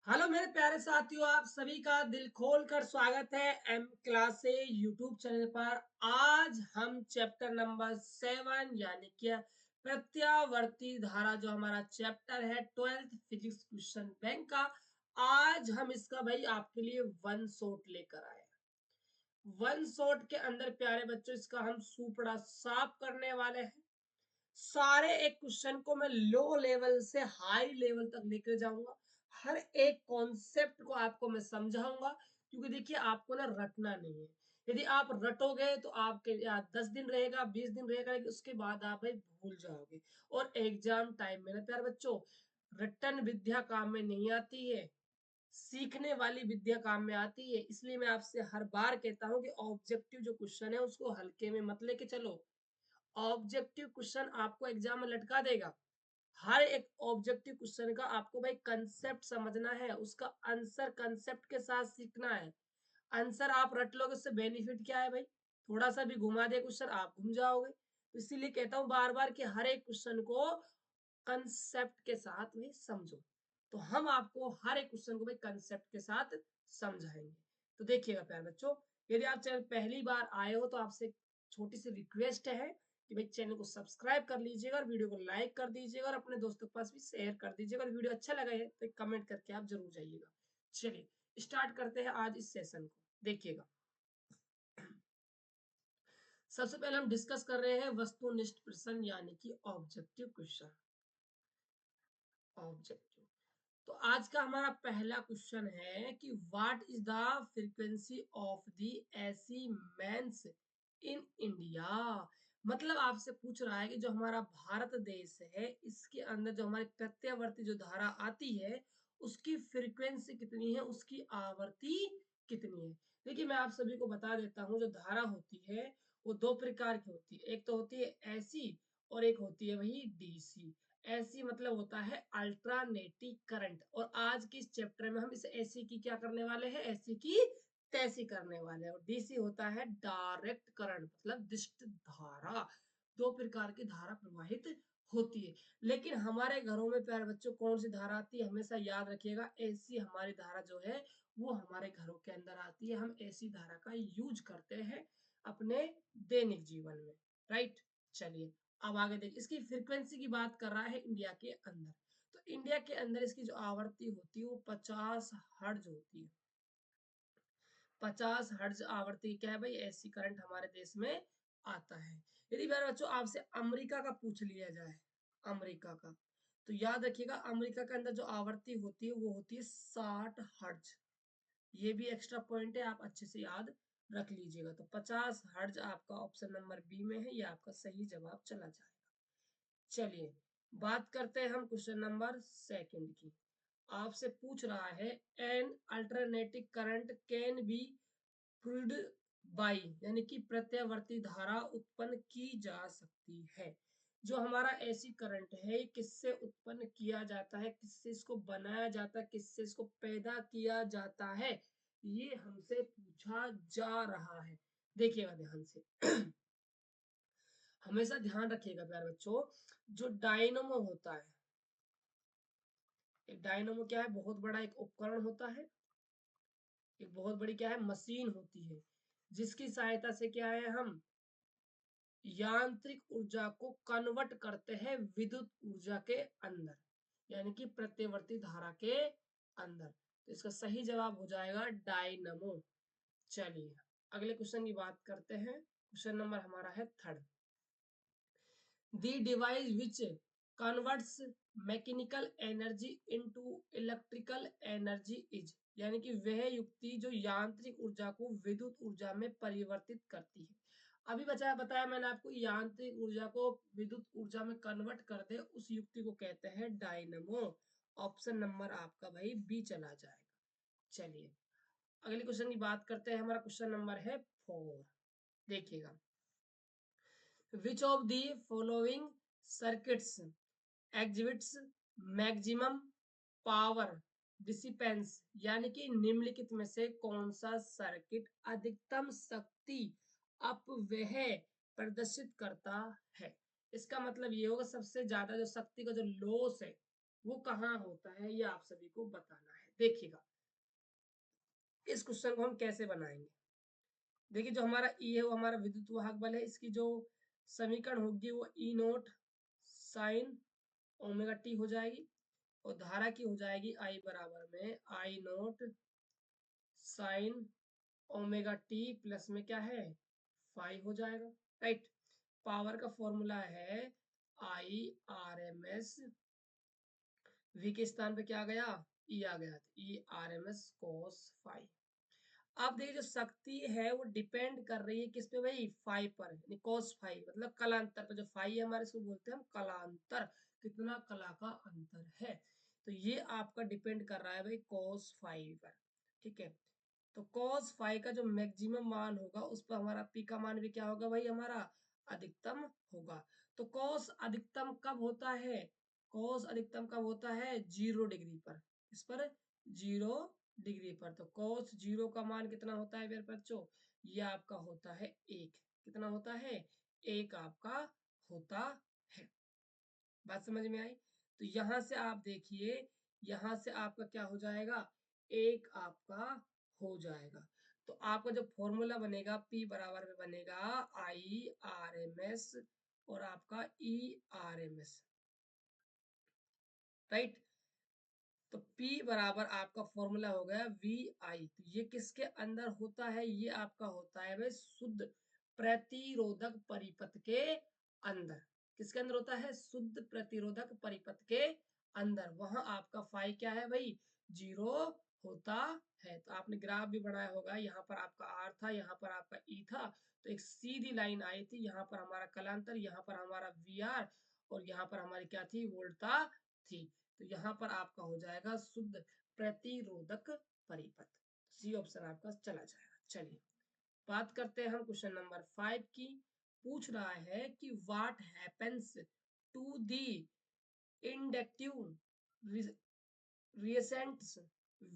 Hello मेरे प्यारे साथियों, आप सभी का दिल खोल कर स्वागत है एम क्लासे यूट्यूब चैनल पर। आज हम चैप्टर नंबर 7 यानी कि प्रत्यावर्ती धारा जो हमारा चैप्टर है 12th फिजिक्स क्वेश्चन बैंक का, आज हम इसका भाई आपके लिए वन शॉट लेकर आए। वन शॉट के अंदर प्यारे बच्चों इसका हम सुपड़ा साफ करने वाले हैं। सारे एक क्वेश्चन को मैं लो लेवल से हाई लेवल तक लेकर जाऊंगा। हर एक कॉन्सेप्ट को आपको मैं समझाऊंगा, क्योंकि देखिए आपको ना रटना नहीं है। यदि आप रटोगे तो आपके याद 10 दिन रहेगा, 20 दिन रहेगा, लेकिन उसके बाद आप भाई भूल जाओगे। और एग्जाम टाइम में ना प्यारे बच्चों, रटन विद्या काम में नहीं आती है, सीखने वाली विद्या काम में आती है। इसलिए मैं आपसे हर बार कहता हूँ कि ऑब्जेक्टिव जो क्वेश्चन है उसको हल्के में मत लेके चलो। ऑब्जेक्टिव क्वेश्चन आपको एग्जाम में लटका देगा। हर एक ऑब्जेक्टिव क्वेश्चन का आपको भाई कंसेप्ट समझना है, उसका आंसर कंसेप्ट के साथ सीखना है। आंसर आप रट लोगे, उससे बेनिफिट क्या है भाई? थोड़ा सा भी घुमा दे क्वेश्चन, आप घूम जाओगे। तो इसीलिए कहता हूँ बार बार कि हर एक क्वेश्चन को कंसेप्ट के साथ भी समझो। तो हम आपको हर एक क्वेश्चन को भाई कंसेप्ट के साथ समझाएंगे। तो देखिएगा प्यारे बच्चों, यदि आप चैनल पहली बार आए हो तो आपसे एक छोटी सी रिक्वेस्ट है कि भाई चैनल को सब्सक्राइब कर लीजिएगा और वीडियो को लाइक कर दीजिएगा और अपने दोस्तों के पास भी शेयर कर दीजिएगा। और वीडियो अच्छा लगा है तो कमेंट करके आप जरूर जाइएगा। चलिए स्टार्ट करते हैं आज इस सेशन को। देखिएगा, सबसे पहले हम डिस्कस कर रहे हैं वस्तुनिष्ठ प्रश्न यानी कि ऑब्जेक्टिव क्वेश्चन। ऑब्जेक्टिव, तो आज का हमारा पहला क्वेश्चन है कि what is the frequency of the AC mains in India. मतलब आपसे पूछ रहा है कि जो हमारा भारत देश है इसके अंदर जो हमारी प्रत्यावर्ती जो धारा आती है उसकी फ्रीक्वेंसी कितनी है, उसकी आवर्ती कितनी है। देखिए मैं आप सभी को बता देता हूँ, जो धारा होती है वो दो प्रकार की होती है। एक तो होती है एसी और एक होती है वही डीसी। एसी मतलब होता है अल्टरनेटिंग करंट, और आज के इस चैप्टर में हम इस एसी की क्या करने वाले हैं, एसी की तैसी करने वाले हैं। और डीसी होता है डायरेक्ट करंट, मतलब दिष्ट धारा। दो प्रकार की धारा प्रवाहित होती है। लेकिन हमारे घरों में प्यारे बच्चों कौन सी धारा आती है, हमेशा याद रखिएगा, एसी हमारी धारा जो है वो हमारे घरों के अंदर आती है। हम एसी धारा का यूज करते हैं अपने दैनिक जीवन में, राइट। चलिए अब आगे देखिए, इसकी फ्रीक्वेंसी की बात कर रहा है इंडिया के अंदर। तो इंडिया के अंदर इसकी जो आवृत्ति होती है वो 50 हर्ट्ज होती है। 50 हर्ट्ज आवृत्ति क्या है भाई, ऐसी करंट हमारे देश में आता है। यदि मेरे बच्चों आपसे अमेरिका का पूछ लिया जाए, अमेरिका का, तो याद रखिएगा अमेरिका के अंदर जो आवृत्ति होती है वो होती है 60 हर्ट्ज। ये भी एक्स्ट्रा पॉइंट है, आप अच्छे से याद रख लीजिएगा। तो 50 हर्ट्ज आपका ऑप्शन नंबर बी में है, ये आपका सही जवाब चला जाएगा। चलिए बात करते हैं हम क्वेश्चन नंबर सेकंड की। आपसे पूछ रहा है N alternating current can be proved by, यानी कि प्रत्यावर्ती धारा उत्पन्न की जा सकती है। जो हमारा ऐसी करंट है ये किससे उत्पन्न किया जाता है, किससे इसको बनाया जाता है, किससे इसको पैदा किया जाता है, ये हमसे पूछा जा रहा है। देखिएगा ध्यान से हमेशा ध्यान रखिएगा प्यारे बच्चों, जो डायनमो होता है, एक डायनमो क्या है, बहुत बड़ा एक उपकरण होता है, एक बहुत बड़ी क्या है मशीन होती है, जिसकी सहायता से क्या है हम यांत्रिक ऊर्जा को कन्वर्ट करते हैं विद्युत ऊर्जा के अंदर, यानी कि प्रत्यवर्ती धारा के अंदर। तो इसका सही जवाब हो जाएगा डायनमो। चलिए अगले क्वेश्चन की बात करते हैं। क्वेश्चन नंबर हमारा है third. The device which converts mechanical energy into electrical energy is, यानी कि वह युक्ति जो यांत्रिक ऊर्जा को विद्युत ऊर्जा में परिवर्तित करती है। अभी बताया मैंने आपको, यांत्रिक ऊर्जा को विद्युत ऊर्जा में कन्वर्ट कर दे उस युक्ति को कहते हैं डायनमो। ऑप्शन नंबर आपका भाई बी चला जाएगा। चलिए अगले क्वेश्चन की बात करते हैं। हमारा क्वेश्चन नंबर है 4। देखिएगा, which of the following circuits exhibits maximum power डिसिपेंस, यानी कि निम्नलिखित में से कौन सा सर्किट अधिकतम शक्ति अपव्यय प्रदर्शित करता है। इसका मतलब ये होगा सबसे ज्यादा जो शक्ति का जो लॉस है वो कहाँ होता है, ये आप सभी को बताना है। देखिएगा इस क्वेश्चन को हम कैसे बनाएंगे। देखिए जो हमारा ई है वो हमारा विद्युत वाहक बल है, इसकी जो समीकरण होगी वो ई नोट साइन ओमेगा टी हो जाएगी, और धारा की हो जाएगी आई बराबर में I naught sine omega t plus में क्या है फाइव हो जाएगा, राइट। पावर का फॉर्मूला है I R M S, V के स्थान पे क्या आ गया ई आ गया, E R M S cos five. अब देखिए जो शक्ति है वो डिपेंड कर रही है किस पे भाई फाइव पर, यानी cos फाइव मतलब कलांतर पर। जो फाइव है हमारे इसको बोलते हैं हम कलांतर, कितना कला का अंतर है। तो ये आपका डिपेंड कर रहा है भाई cos फाइव पर, ठीक है। तो cos फाइव का जो मैक्सिमम मान होगा उस पर हमारा p का मान भी क्या होगा भाई हमारा अधिकतम होगा। तो cos अधिकतम कब होता है, cos अधिकतम कब होता है 0 डिग्री पर, इस पर 0 डिग्री पर। तो cos जीरो का मान कितना होता है मेरे बच्चों, ये आपका होता है एक, कितना होता है एक आपका होता है। बात समझ में आई। तो यहां से आप देखिए यहां से आपका क्या हो जाएगा एक आपका हो जाएगा। तो आपका जो फॉर्मूला बनेगा P बराबर में बनेगा आई आर एम एस और आपका E R M S, right. तो P बराबर आपका फॉर्मूला हो गया वी आई। तो ये किसके अंदर होता है, ये आपका होता है भाई शुद्ध प्रतिरोधक परिपथ के अंदर। किसके अंदर होता है, शुद्ध प्रतिरोधक परिपथ के अंदर। वहां आपका फाई क्या है भाई 0 होता है। तो आपने ग्राफ भी बनाया होगा, यहाँ पर आपका आर था, यहाँ पर आपका ई था। तो एक सीधी लाइन आई थी, यहाँ पर हमारा कलांतर, यहाँ पर हमारा वी आर, और यहाँ पर हमारी क्या थी वोल्टा थी। तो यहाँ पर आपका हो जाएगा शुद्ध प्रतिरोधक परिपथ। सी ऑप्शन आपका चला जाएगा। चलिए बात करते हैं हम क्वेश्चन नंबर 5 की। पूछ रहा है कि what happens to the inductive reascents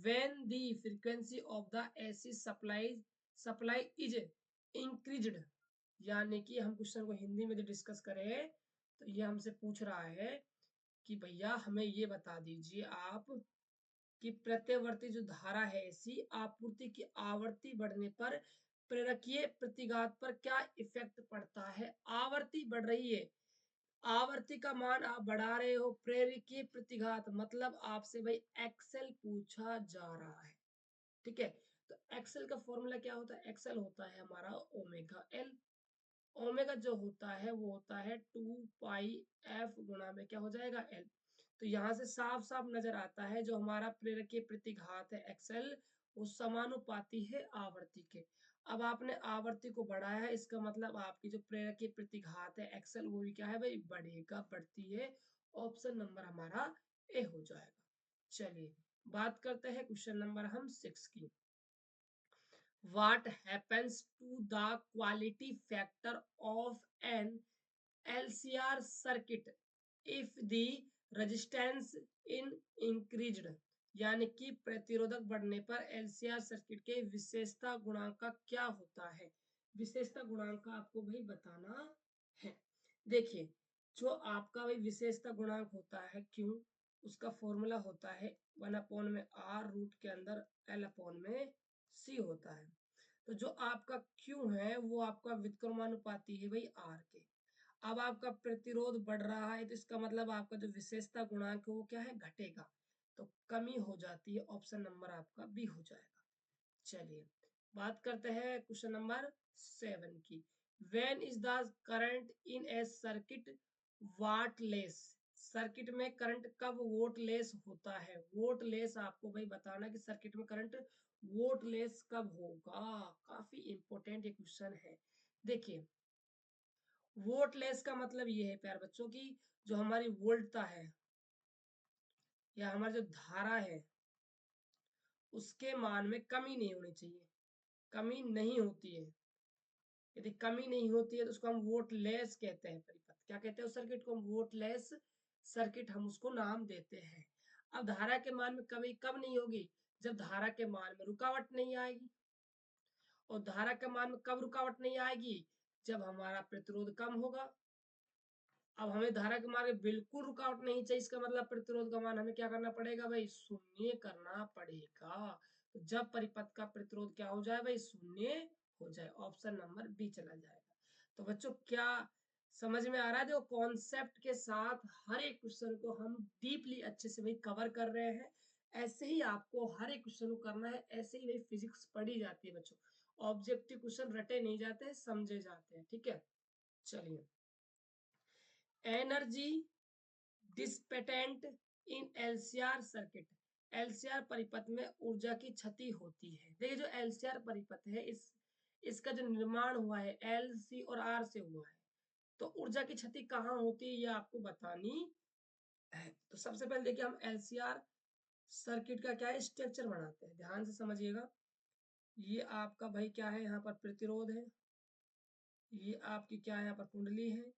when the frequency of the AC supply is increased। यानी कि हम क्वेश्चन को हिंदी में जो डिस्कस करें तो ये हमसे पूछ रहा है कि भैया हमें ये बता दीजिए आप कि प्रत्यवर्ती जो धारा है ऐसी आपूर्ति की आवृत्ति बढ़ने पर प्रेरकीय प्रतिघात पर क्या इफेक्ट पड़ता है। आवृत्ति बढ़ रही है, आवर्ती का मान आप बढ़ा रहे हो, प्रेरकीय प्रतिघात मतलब आपसे भाई एक्सेल पूछा जा रहा है, ठीक है। तो एक्सेल का फॉर्मूला क्या होता है, एक्सेल होता है हमारा ओमेगा एल। ओमेगा जो होता है वो होता है 2 पाई एफ गुणा में क्या हो जाएगा एल। तो यहाँ से साफ साफ नजर आता है जो हमारा प्रेरकीय प्रतिघात है एक्सेल वो समानुपाती है आवर्ती के। अब आपने आवर्ती को बढ़ाया है, इसका मतलब आपकी जो प्रेरकीय प्रतिघात है एक्सेल वो भी क्या है भाई बढ़ेगा, बढ़ती है। ऑप्शन नंबर हमारा ए हो जाएगा। चलिए बात करते हैं क्वेश्चन नंबर हम 6 की। What happens to the quality factor of an LCR circuit if the resistance in increased। यानी कि प्रतिरोधक बढ़ने पर LCR सर्किट के विशेषता गुणांक का क्या होता है। विशेषता गुणांक का आपको भाई बताना है। देखिए जो आपका भाई विशेषता गुणांक होता है क्यों, उसका फॉर्मूला होता है 1 में आर रूट के अंदर एल अपॉन में सी होता है। तो जो आपका Q है वो आपका व्युत्क्रमानुपाती है भाई R के। अब आपका प्रतिरोध बढ़ रहा है तो इसका मतलब आपका जो विशेषता गुणांक है वो क्या है घटेगा, तो कमी हो जाती है। ऑप्शन नंबर आपका बी हो जाएगा। चलिए बात करते हैं क्वेश्चन नंबर 7 की। When is the current in A circuit wattless. Circuit में करंट कब वोल्टलेस होता है, वोल्टलेस आपको भाई बताना कि सर्किट में करंट वोल्टलेस कब होगा। काफी इंपॉर्टेंट ये क्वेश्चन है। देखिए वोल्टलेस का मतलब ये है प्यार बच्चों की जो हमारी वोल्टता है या हमारी जो धारा है उसके मान में कमी नहीं होनी चाहिए, कमी नहीं होती है। यदि कमी नहीं होती है तो उसको हम वोल्टलेस कहते हैं परिपथ। क्या कहते हैं उस सर्किट को, हम वोल्टलेस सर्किट हम उसको नाम देते हैं। अब धारा के मान में कमी कब नहीं होगी, जब धारा के मान में रुकावट नहीं आएगी। और धारा के मान में कब रुकावट नहीं आएगी, जब हमारा प्रतिरोध कम होगा। अब हमें धारा के मार्ग बिल्कुल रुकावट नहीं चाहिए, इसका मतलब प्रतिरोध का मान हमें क्या करना पड़ेगा भाई, शून्य करना पड़ेगा। तो जब परिपथ का प्रतिरोध क्या हो जाए भाई, शून्य हो जाए, ऑप्शन नंबर बी चला जाएगा। तो बच्चों क्या समझ में आ रहा है? जो कॉन्सेप्ट के साथ हर एक क्वेश्चन को हम डीपली अच्छे से भाई कवर कर रहे हैं। ऐसे ही आपको हर एक क्वेश्चन को करना है, ऐसे ही भाई फिजिक्स पढ़ी जाती है बच्चों। ऑब्जेक्टिव क्वेश्चन रटे नहीं जाते हैं, समझे जाते हैं, ठीक है। चलिए, एनर्जी डिस्पेटेंट इन एलसीआर सर्किट, एलसीआर परिपथ में ऊर्जा की क्षति होती है। देखिए जो एलसीआर परिपथ है, इसका जो निर्माण हुआ है एल सी और आर से हुआ है, तो ऊर्जा की क्षति कहाँ होती है ये आपको बतानी है। तो सबसे पहले देखिए हम एलसीआर सर्किट का क्या है स्ट्रक्चर बनाते हैं, ध्यान से समझिएगा। ये आपका भाई क्या है, यहाँ पर प्रतिरोध है, ये आपकी क्या है यहाँ पर कुंडली है,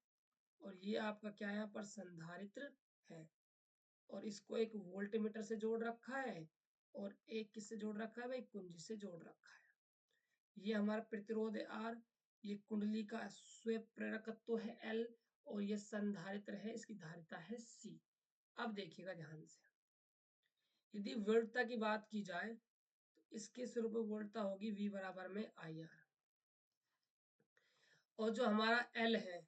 और ये आपका क्या है यहाँ पर संधारित्र है, और इसको एक वोल्टमीटर से जोड़ रखा है, और एक किससे जोड़ रखा है भाई, कुंजी से जोड़ रखा है। ये हमारा प्रतिरोध है आर, ये कुंडली का स्व प्रेरकत्व है एल, और ये संधारित्र है, इसकी धारिता है सी। अब देखिएगा ध्यान से, यदि वोल्टता की बात की जाए तो इसके स्वरूप में वोल्टता होगी V बराबर में आई आर, और जो हमारा एल है,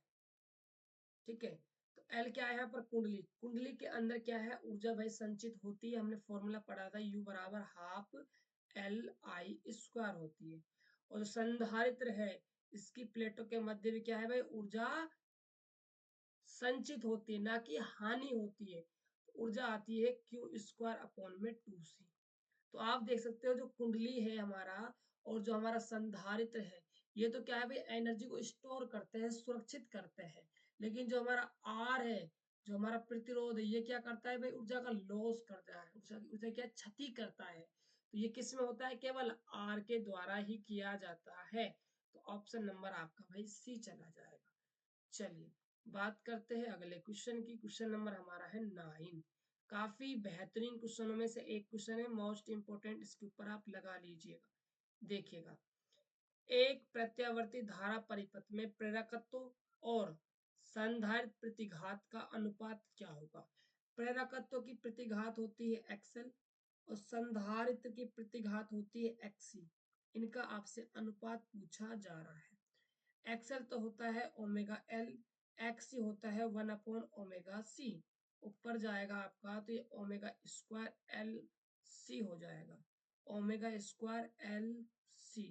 ठीक है, तो एल क्या है यहाँ पर, कुंडली, कुंडली के अंदर क्या है ऊर्जा भाई संचित होती है, हमने फॉर्मूला पढ़ा था यू बराबर हाफ एल आई स्क्वायर होती है। और जो संधारित्र है, इसकी प्लेटों के मध्य भी क्या है भाई, ऊर्जा संचित होती है, ना कि हानि होती है। तो ऊर्जा आती है क्यू स्क्वायर अपॉन में 2c। तो आप देख सकते हो जो कुंडली है हमारा और जो हमारा संधारित्र है, ये तो क्या है भाई एनर्जी को स्टोर करते हैं, सुरक्षित करते हैं। लेकिन जो हमारा आर है, जो हमारा प्रतिरोध है, ये क्या करता है भाई, ऊर्जा का लॉस करता है, ऊर्जा ऊर्जा क्या क्षति करता है। तो ये किस में होता है, केवल आर के द्वारा ही किया जाता है। तो ऑप्शन नंबर आपका भाई सी चला जाएगा। चलिए बात करते हैं अगले क्वेश्चन की। क्वेश्चन नंबर हमारा है 9। काफी बेहतरीन क्वेश्चनों में से एक क्वेश्चन है, मोस्ट इंपोर्टेंट, इसके ऊपर आप लगा लीजिएगा। देखिएगा, एक प्रत्यावर्ती धारा परिपथ में प्रेरकत्व और संधारित्र प्रतिघात का अनुपात क्या होगा। प्रेरकत्व की प्रतिघात होती है एक्सएल, और संधारित्र की प्रतिघात होती है एक्सी। इनका आपसे अनुपात पूछा जा रहा है। एक्सएल तो होता है ओमेगा एल, एक्स होता है 1 अपॉन ओमेगा सी। ऊपर जाएगा आपका तो ये ओमेगा स्क्वायर एल सी हो जाएगा, ओमेगा स्क्वायर एल सी।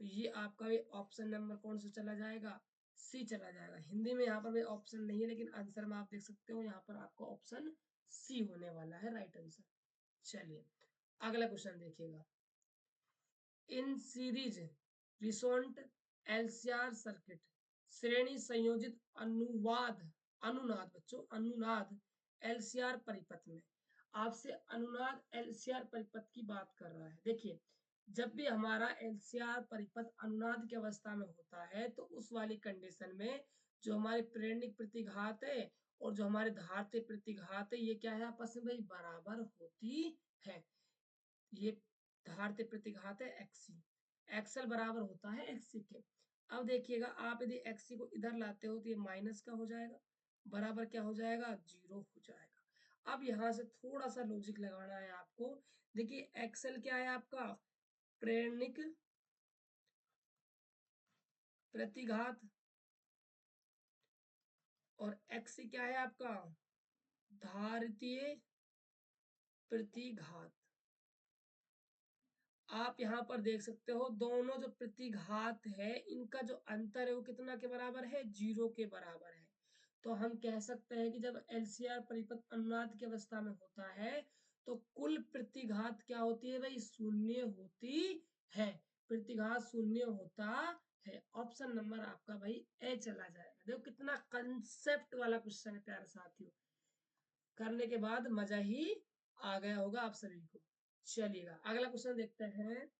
तो ये आपका भी ऑप्शन नंबर कौन सा चला जाएगा, सी चला जाएगा। हिंदी में यहाँ पर भी ऑप्शन नहीं है, लेकिन आंसर में आप देख सकते हो यहाँ पर आपका ऑप्शन सी होने वाला है राइट आंसर। चलिए अगला क्वेश्चन देखिएगा, इन सीरीज रिसोनेंट एलसीआर सर्किट, श्रेणी संयोजित अनुनाद बच्चों, अनुनाद एलसीआर परिपथ में, आपसे अनुनाद एलसीआर परिपथ की बात कर रहा है। देखिए जब भी हमारा एलसीआर परिपथ अनुनाद की अवस्था में होता है, तो उस वाली कंडीशन में जो हमारे प्रेरणिक प्रतिघात है और जो हमारे धारते प्रतिघात है, ये क्या है आपस में भाई बराबर होती है। ये धारते प्रतिघात है एक्सी, एक्सएल बराबर होता है एक्सी के। अब देखिएगा आप यदि एक्सी को इधर लाते हो तो ये माइनस का हो जाएगा, बराबर क्या हो जाएगा, 0 हो जाएगा। अब यहाँ से थोड़ा सा लॉजिक लगाना है आपको। देखिए एक्सएल क्या है आपका, प्रेरणिक प्रतिघात, और एक्सी क्या है आपका, धारितीय प्रतिघात। आप यहाँ पर देख सकते हो दोनों जो प्रतिघात है, इनका जो अंतर है वो कितना के बराबर है, 0 के बराबर है। तो हम कह सकते हैं कि जब एलसीआर परिपथ अनुनाद की अवस्था में होता है, तो कुल प्रतिघात क्या होती है भाई, शून्य होती है, प्रतिघात शून्य होता है। ऑप्शन नंबर आपका भाई ए चला जाएगा। देखो कितना कंसेप्ट वाला क्वेश्चन है प्यारे साथियों, करने के बाद मजा ही आ गया होगा आप सभी को। चलिएगा अगला क्वेश्चन देखते हैं,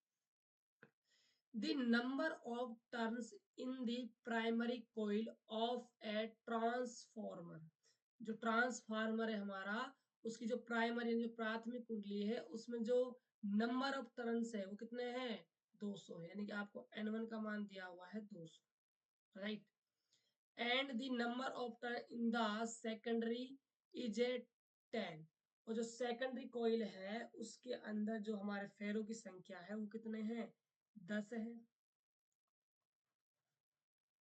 the number of turns in the primary coil of a transformer, जो ट्रांसफार्मर है हमारा, उसकी जो प्राइमरी जो प्राथमिक कुंडली है, उसमें जो नंबर ऑफ टर्न्स है वो कितने हैं, 200 है। यानी कि आपको N1 का मान दिया हुआ है 200, right. And the number of turn in the secondary is a 10। और जो सेकेंडरी कॉइल है उसके अंदर जो हमारे फेरों की संख्या है वो कितने हैं, 10 है।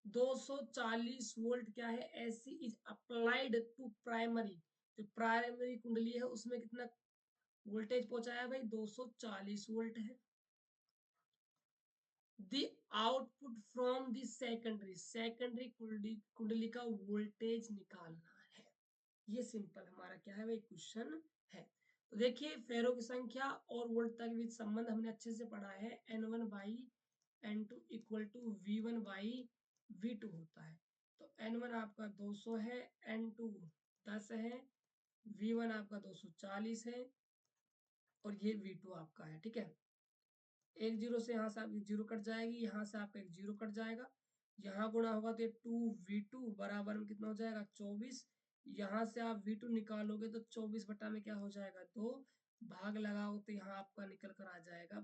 240 वोल्ट क्या है, AC is applied to primary, जो प्राइमरी कुंडली है उसमें कितना वोल्टेज पहुंचाया भाई, 240 वोल्ट है। The output from the secondary, secondary कुंडली का वोल्टेज निकालना है। ये सिंपल हमारा क्या है भाई क्वेश्चन है। तो देखिए फेरों की संख्या और वोल्ट तक के बीच संबंध हमने अच्छे से पढ़ा है, N1 by N2 equal to V1 by V2 होता है। तो N1 आपका 200 है, N2 10 है, V1 आपका 240 है और ये V2 आपका है। ठीक है, एक जीरो से यहाँ से आपकी जीरो कट जाएगी, यहाँ से आपका एक जीरो कट जाएगा, यहाँ गुणा होगा तो ये 2V2 बराबर में कितना हो जाएगा 24। यहाँ से आप V2 निकालोगे तो 24 बटा में क्या हो जाएगा 2, भाग लगाओ तो यहाँ आपका निकल कर आ जाएगा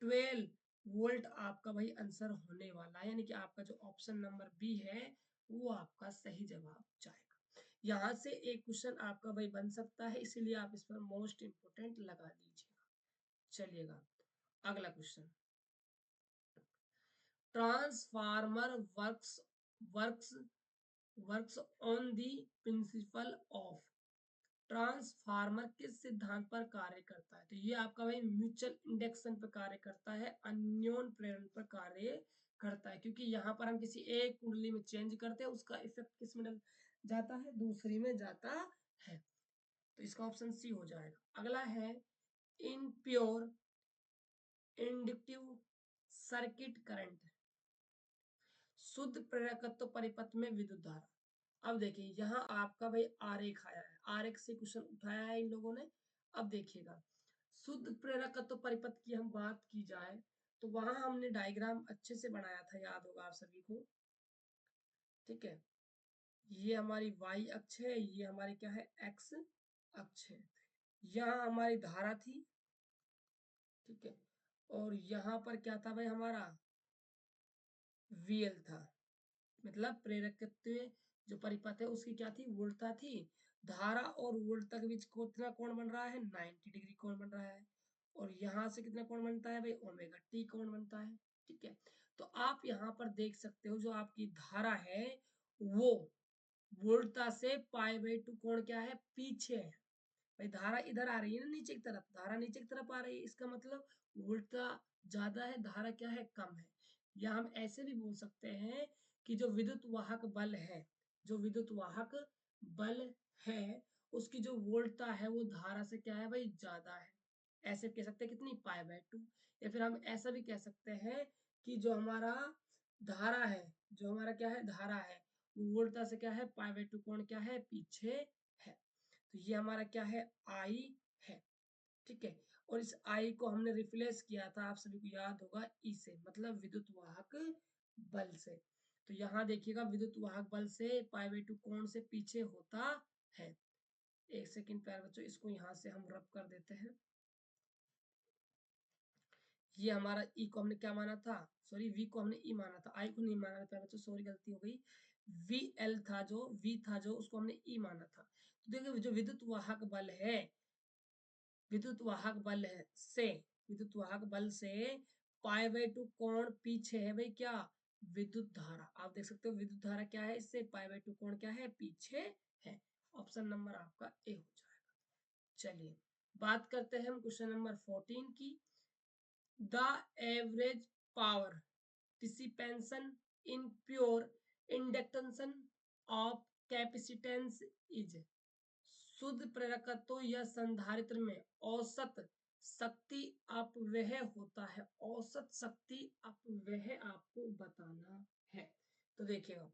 12 वोल्ट आपका भाई आंसर होने वाला है। यानी कि आपका जो ऑप्शन नंबर बी है वो आपका सही जवाब जाएगा। यहाँ से एक क्वेश्चन आपका भाई बन सकता है, इसीलिए आप इस पर मोस्ट इंपोर्टेंट लगा दीजिएगा। चलिएगा अगला question, transformer works works on the principle of, transformer किस सिद्धांत पर कार्य करता है, तो ये आपका भाई म्यूचुअल इंडक्शन पर कार्य करता है, अन्योन प्रेरण पर कार्य करता है। क्योंकि यहाँ पर हम किसी एक कुंडली में चेंज करते हैं, उसका इफेक्ट किस में जाता है, दूसरी में जाता है। तो इसका ऑप्शन सी हो जाएगा। अगला है इनप्योर इंडक्टिव सर्किट करंट, शुद्ध प्रेरकत्व परिपथ में विद्युत धारा। अब देखिए यहाँ आपका भाई आरेख आया है, आरेख से क्वेश्चन उठाया है इन लोगों ने। अब देखिएगा शुद्ध प्रेरकत्व परिपथ की हम बात की जाए तो वहां हमने डायग्राम अच्छे से बनाया था, याद होगा आप सभी को। ठीक है, ये हमारी y अक्ष है, ये हमारी क्या है x अक्ष है। यहाँ हमारी धारा थी, ठीक है, और यहाँ पर क्या था भाई हमारा VL था। मतलब प्रेरकत्व जो परिपथ है उसकी क्या थी, वोल्टता थी। धारा और वोल्टता के बीच कितना कोण बन रहा है, 90 डिग्री कोण बन रहा है। और यहाँ से कितना कोण बनता है भाई, ओमेगा टी कोण बनता है। ठीक है, तो आप यहाँ पर देख सकते हो जो आपकी धारा है वो वोल्टता से पाई बाई 2 कोण क्या है, पीछे है। भाई धारा इधर आ रही है ना नीचे की तरफ, धारा नीचे की तरफ आ रही है, इसका मतलब वोल्टता ज्यादा है, धारा क्या है कम है। या हम ऐसे भी बोल सकते हैं कि जो विद्युत वाहक बल है, जो विद्युत वाहक बल है उसकी जो वोल्टता है वो धारा से क्या है भाई ज्यादा है। ऐसे कह सकते हैं कितनी, पाई बाय 2। या फिर हम ऐसा भी कह सकते हैं कि जो हमारा धारा है, जो हमारा क्या है धारा है, वो वोल्टता से क्या है पाई बाय 2 कोण क्या है पीछे है। तो ये हमारा क्या है आई है। ठीक है, और इस आई को हमने रिप्लेस किया था, आप सभी को याद होगा, ई से, मतलब विद्युत वाहक बल से। तो यहाँ देखिएगा विद्युत वाहक बल से पाई बाई 2 कोण से पीछे होता है। एक सेकंड प्यारे बच्चों, इसको यहाँ से हम रब कर देते हैं। ये हमारा ई को हमने क्या माना था, सॉरी वी को हमने ई माना था, आई को नहीं माना था प्यारे बच्चों, सॉरी गलती हो गई। वी एल था जो, वी था जो, उसको हमने ई माना था। तो देखिए जो विद्युत वाहक बल है, विद्युत वाहक बल है से, विद्युत वाहक बल से पाई बाई 2 कोण पीछे है भाई क्या, विद्युत धारा। आप देख सकते हो विद्युत धारा क्या है, इससे पाई बाई 2 कोण क्या है पीछे है। ऑप्शन नंबर आपका ए हो जाएगा। चलिए बात करते हैं हम क्वेश्चन नंबर 14 की। The average power dissipation in pure inductance of capacitance is, शुद्ध प्रेरकत्व या संधारित्र में औसत शक्ति अपव्यय होता है, औसत शक्ति अपव्यय आपको बताना है। तो देखिएगा,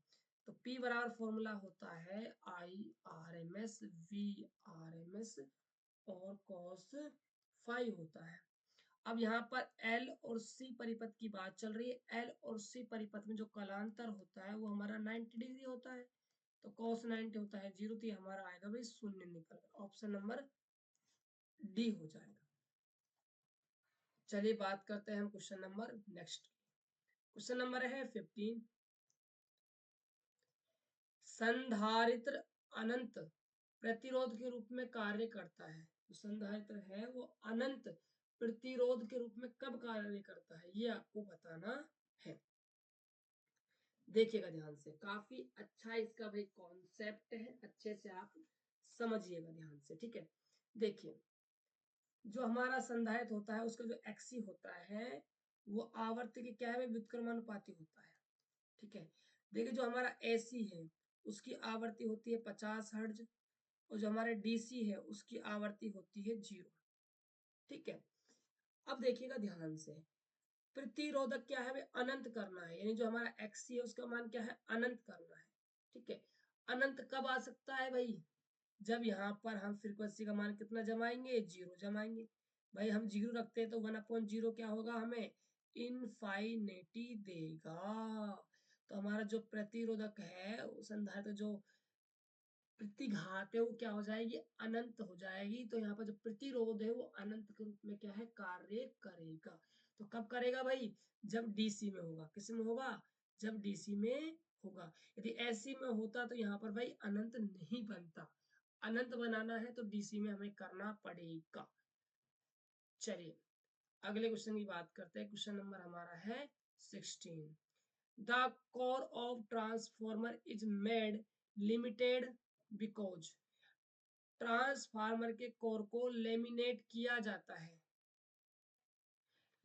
तो P बराबर फॉर्मूला होता है I RMS VRMS और cos फाई होता है। अब यहाँ पर L और C परिपथ की बात चल रही है। L और C परिपथ में जो कलांतर होता है वो हमारा 90 डिग्री होता है। तो cos 90 होता है 0, तो हमारा आएगा भाई शून्य निकल कर, ऑप्शन नंबर डी हो जाएगा। चलिए बात करते हैं हम question number next. Question number है 15। संधारित्र अनंत प्रतिरोध के रूप में कार्य करता है। जो संधारित्र है वो अनंत प्रतिरोध के रूप में कब कार्य करता है, ये आपको बताना है। देखिएगा ध्यान से, काफी अच्छा इसका भाई कॉन्सेप्ट है, अच्छे से आप समझिएगा ध्यान से, ठीक है। देखिए, जो हमारा संधारित्र होता है उसका जो एक्सी होता है वो आवर्ती के क्या है, व्युत्क्रमानुपाती होता है, ठीक है। देखिए, जो हमारा एसी है उसकी आवर्ती होती है 50 हर्ट्ज, और जो हमारे डीसी है उसकी आवर्ती होती है 0, ठीक है। अब देखिएगा ध्यान से, प्रतिरोधक क्या है, अनंत करना है, यानी जो हमारा एक्सी है उसका मान क्या है, अनंत करना है, ठीक है। अनंत कब आ सकता है भाई, जब यहाँ पर हम फ्रीक्वेंसी का मान कितना जमाएंगे, 0 जमाएंगे। भाई हम 0 रखते हैं तो 1/0 क्या होगा, हमें इनफाइनिटी देगा। तो हमारा जो प्रतिरोधक है, संधारित्र जो प्रतिघात है वो क्या हो जाएगी, अनंत हो जाएगी। तो यहाँ पर जो प्रतिरोध है वो अनंत के रूप में क्या है, कार्य करेगा। तो कब करेगा भाई, जब डीसी में होगा। किस में होगा, जब डीसी में होगा। यदि एसी में होता तो यहाँ पर भाई अनंत नहीं बनता। अनंत बनाना है तो डीसी में हमें करना पड़ेगा। चलिए अगले क्वेश्चन की बात करते हैं। क्वेश्चन नंबर हमारा है 16। The core of transformer is made limited because, transformer के कोर को लेमिनेट किया जाता है।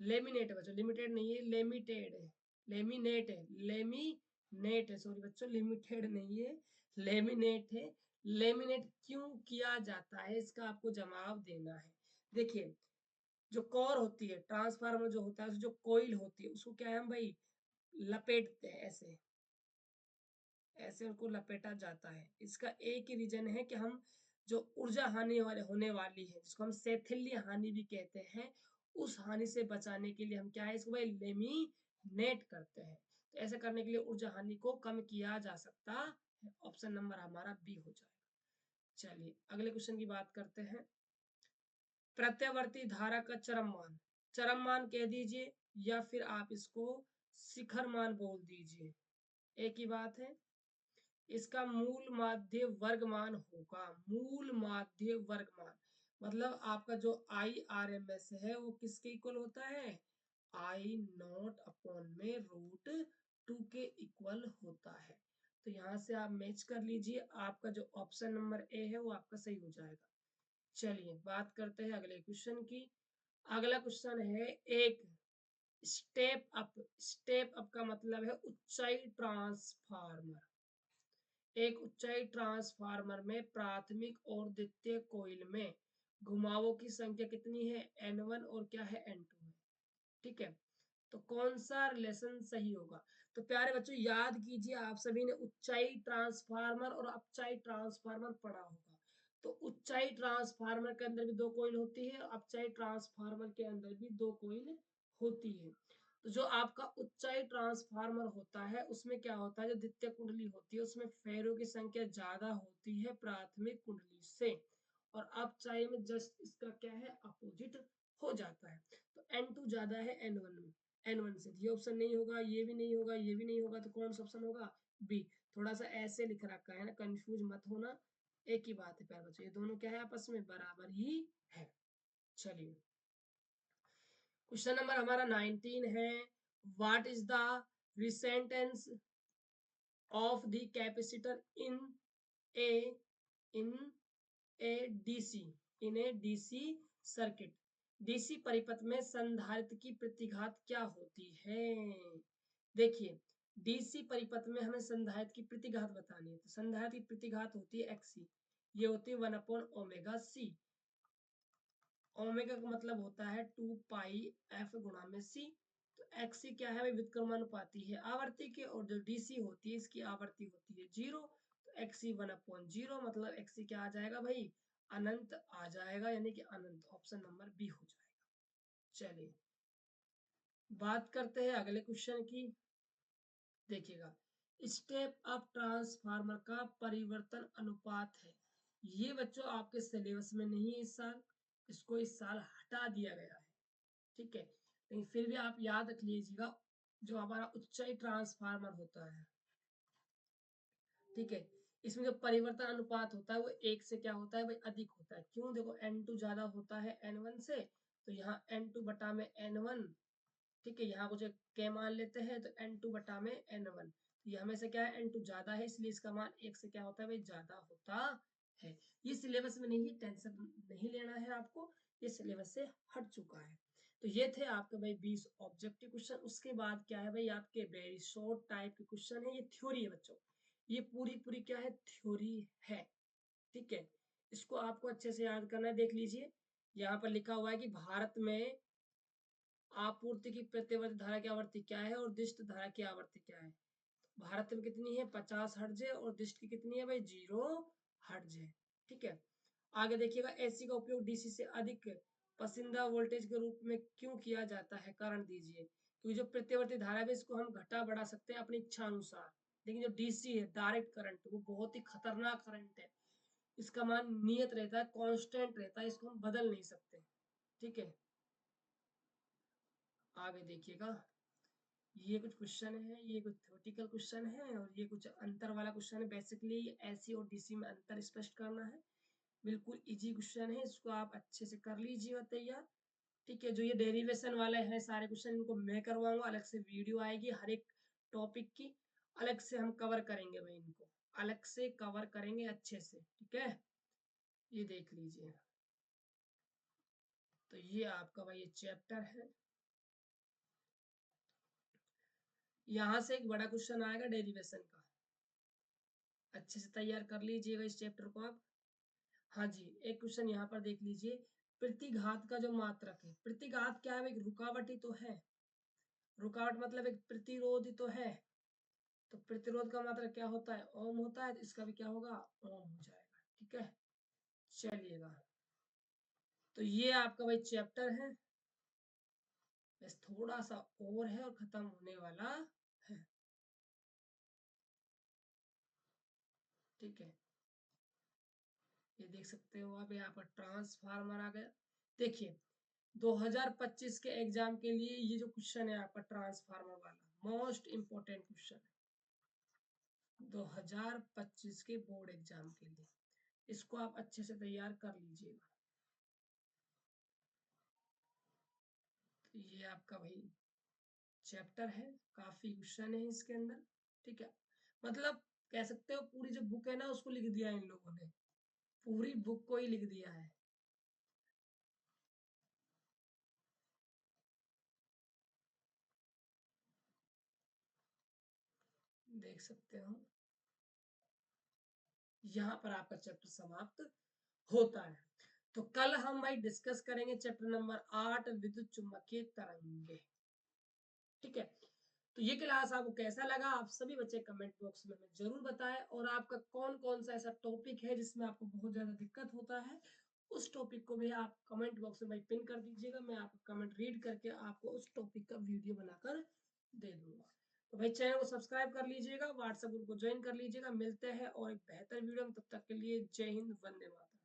लेमिनेट है बच्चों, लिमिटेड नहीं है, लेमिटेड है, लेमिनेट है, लेमिनेट है, सॉरी बच्चों, लिमिटेड नहीं है, लेमिनेट है। लेमिनेट क्यों किया जाता है, इसका आपको जवाब देना है। देखिए, जो कोर होती है, ट्रांसफार्मर जो होता है, जो कोइल होती है, उसको क्या है हम भाई लपेटते हैं, ऐसे ऐसे उनको लपेटा जाता है। इसका एक ही रीजन है कि हम जो ऊर्जा हानि होने वाली है, जिसको हम शैथिल्य हानि भी कहते हैं, उस हानि से बचाने के लिए हम क्या है, इसको भाई लेमिनेट करते हैं। तो ऐसा करने के लिए ऊर्जा हानि को कम किया जा सकता है। ऑप्शन नंबर हमारा बी हो जाएगा। चलिए अगले क्वेश्चन की बात करते हैं। प्रत्यावर्ती धारा का चरम मान कह दीजिए, या फिर आप इसको शिखर मान बोल दीजिए, एक ही बात है। इसका मूल माध्य वर्गमान होगा। मूल माध्य वर्गमान मतलब आपका जो IRMS है वो किसके इक्वल होता है, I0 में √2 के इक्वल होता है। तो यहाँ से आप मैच कर लीजिए, आपका जो ऑप्शन नंबर ए है वो आपका सही हो जाएगा। चलिए बात करते हैं अगले क्वेश्चन की। अगला क्वेश्चन है एक स्टेप अप। स्टेप अप का मतलब है ऊंचाई ट्रांसफार्मर। एक ऊंचाई ट्रांसफार्मर में प्राथमिक और द्वितीय कोइल में घुमावों की संख्या कितनी है, N1 और क्या है, N2 है, ठीक है। तो कौन सा रिलेशन सही होगा। तो प्यारे बच्चों याद कीजिए, आप सभी ने ऊंचाई ट्रांसफार्मर और अपचाई ट्रांसफार्मर पढ़ा होगा। तो ऊंचाई ट्रांसफार्मर के अंदर भी 2 कोइल होती है, अपचाई ट्रांसफार्मर के अंदर भी 2 कोइल होती है। तो जो आपका उच्चाई ट्रांसफार्मर होता है उसमें क्या होता है, जो द्वितीय कुंडली होती है उसमें फेरों की संख्या ज्यादा होती है प्राथमिक कुंडली से, और अपचाई में जस्ट इसका क्या है, अपोजिट हो जाता है। तो N2 ज्यादा है N1 में, N1 से। ये ऑप्शन नहीं होगा, ये भी नहीं होगा, ये भी नहीं होगा, तो कौन सा ऑप्शन होगा, बी। थोड़ा सा ऐसे लिख रखा है ना, कंफ्यूज मत होना, एक ही बात है प्यारे बच्चों, ये दोनों क्या है, आपस में बराबर ही है। चलिए क्वेश्चन नंबर हमारा 19 है। What is the reactance of the capacitor in a in a DC in a DC circuit. DC परिपथ में संधारित्र की प्रतिघात क्या होती है। देखिए, डीसी परिपथ में हमें संधारित्र की प्रतिघात बतानी है। तो संधारित्र की प्रतिघात होती है एक्सी, ये होती है 1/ओमेगा सी। ओमेगा का मतलब होता है 2πf गुणा में सी। तो एक्सी क्या है, व्युत्क्रमानुपाती है आवर्ती के, और जो डीसी होती है इसकी आवर्ती होती है 0। तो एक्सी 1/0 मतलब एक्सी क्या आ जाएगा भाई, अनंत आ जाएगा, यानी कि अनंत। ऑप्शन नंबर बी हो जाएगा। चलिए बात करते हैं अगले क्वेश्चन की। देखिएगा, स्टेप अप ट्रांसफार्मर का परिवर्तन अनुपात है। ये बच्चों आपके सिलेबस में नहीं है इस साल, इसको इस साल हटा दिया गया है, ठीक है। लेकिन फिर भी आप याद रख लीजिएगा, जो हमारा उच्चाई ट्रांसफार्मर होता है, ठीक है, इसमें जो परिवर्तन अनुपात होता है वो 1 से क्या होता है भाई अधिक होता है। क्यों? देखो n2 ज्यादा होता है n1 से, तो यहाँ n2 बटा में n1, ठीक है, यहाँ कुछ k मान लेते हैं तो n2 बटा में n1, ये हमेशा क्या है n2 ज्यादा है, इसलिए इसका मान 1 से क्या होता है भाई ज्यादा होता है। ये सिलेबस में नहीं, टेंशन नहीं लेना है आपको, ये सिलेबस से हट चुका है। तो ये थे आपके भाई 20 ऑब्जेक्टिव क्वेश्चन। उसके बाद क्या है भाई आपके वेरी शॉर्ट टाइप के क्वेश्चन है, ये थ्योरी है बच्चों, ये पूरी पूरी क्या है थ्योरी है, ठीक है। इसको आपको अच्छे से याद करना है। देख लीजिए यहाँ पर लिखा हुआ है कि भारत में आपूर्ति की प्रत्यवर्ती धारा की आवृत्ति क्या है और दिष्ट धारा की आवृत्ति क्या है। भारत में कितनी है 50 हर्ट्ज है और दिष्ट की कितनी है भाई 0 हर्ट्ज है, ठीक है। आगे देखिएगा एसी का उपयोग डीसी से अधिक पसंदीदा वोल्टेज के रूप में क्यों किया जाता है, कारण दीजिए। क्योंकि जो प्रत्यवर्ती धारा है इसको हम घटा बढ़ा सकते हैं अपनी इच्छा अनुसार, लेकिन जो डीसी है डायरेक्ट करंट वो बहुत ही खतरनाक करंट है, इसका मान नियत रहता है, कांस्टेंट रहता है, इसको हम बदल नहीं सकते, ठीक है। आगे देखिएगा ये कुछ क्वेश्चन है, ये कुछ थ्योरेटिकल क्वेश्चन है और ये कुछ अंतर वाला क्वेश्चन है। बेसिकली एसी और डीसी में अंतर स्पष्ट करना है, बिल्कुल इजी क्वेश्चन है, इसको आप अच्छे से कर लीजिएगा तैयार, ठीक है। जो ये डेरिवेशन वाले हैं सारे क्वेश्चन इनको मैं करवाऊंगा, अलग से वीडियो आएगी हर एक टॉपिक की, अलग से हम कवर करेंगे भाई, इनको अलग से कवर करेंगे अच्छे से, ठीक है। ये देख लीजिए, तो ये आपका भाई ये चैप्टर है, यहाँ से एक बड़ा क्वेश्चन आएगा डेरिवेशन का, अच्छे से तैयार कर लीजिएगा इस चैप्टर को आप। हाँ जी, एक क्वेश्चन यहाँ पर देख लीजिए, प्रतिघात का जो मात्रक है, प्रतिघात क्या है, एक रुकावट ही तो है, रुकावट मतलब एक प्रतिरोध ही तो है, तो प्रतिरोध का मात्रक क्या होता है ओम होता है, तो इसका भी क्या होगा ओम हो जाएगा, ठीक है। चलिएगा, तो ये आपका भाई चैप्टर है, बस थोड़ा सा और है और खत्म होने वाला है, ठीक है। ये देख सकते हो आप यहाँ पर ट्रांसफार्मर आ गया। देखिए 2025 के एग्जाम के लिए ये जो क्वेश्चन है आपका ट्रांसफार्मर वाला मोस्ट इंपोर्टेंट क्वेश्चन है 2025 के बोर्ड एग्जाम के लिए, इसको आप अच्छे से तैयार कर लीजिएगा। तो ये आपका भाई चैप्टर है, काफी क्वेश्चन है इसके अंदर, ठीक है। मतलब कह सकते हो पूरी जो बुक है ना उसको लिख दिया है इन लोगों ने, पूरी बुक को ही लिख दिया है। देख सकते हो यहाँ पर आपका चैप्टर समाप्त होता है। तो कल हम भाई डिस्कस करेंगे चैप्टर नंबर 8 विद्युत चुम्बकीय तरंगे, ठीक है। तो ये क्लास आपको कैसा लगा आप सभी बच्चे कमेंट बॉक्स में हमें जरूर बताएं, और आपका कौन कौन सा ऐसा टॉपिक है जिसमें आपको बहुत ज्यादा दिक्कत होता है उस टॉपिक को भी आप कमेंट बॉक्स में भाई पिन कर दीजिएगा, मैं आपका कमेंट रीड करके आपको उस टॉपिक का वीडियो बनाकर दे दूंगा। तो भाई चैनल को सब्सक्राइब कर लीजिएगा, व्हाट्सएप ग्रुप को ज्वाइन कर लीजिएगा, मिलते हैं और एक बेहतर वीडियो में, तब तक के लिए जय हिंद, वंदे मातरम।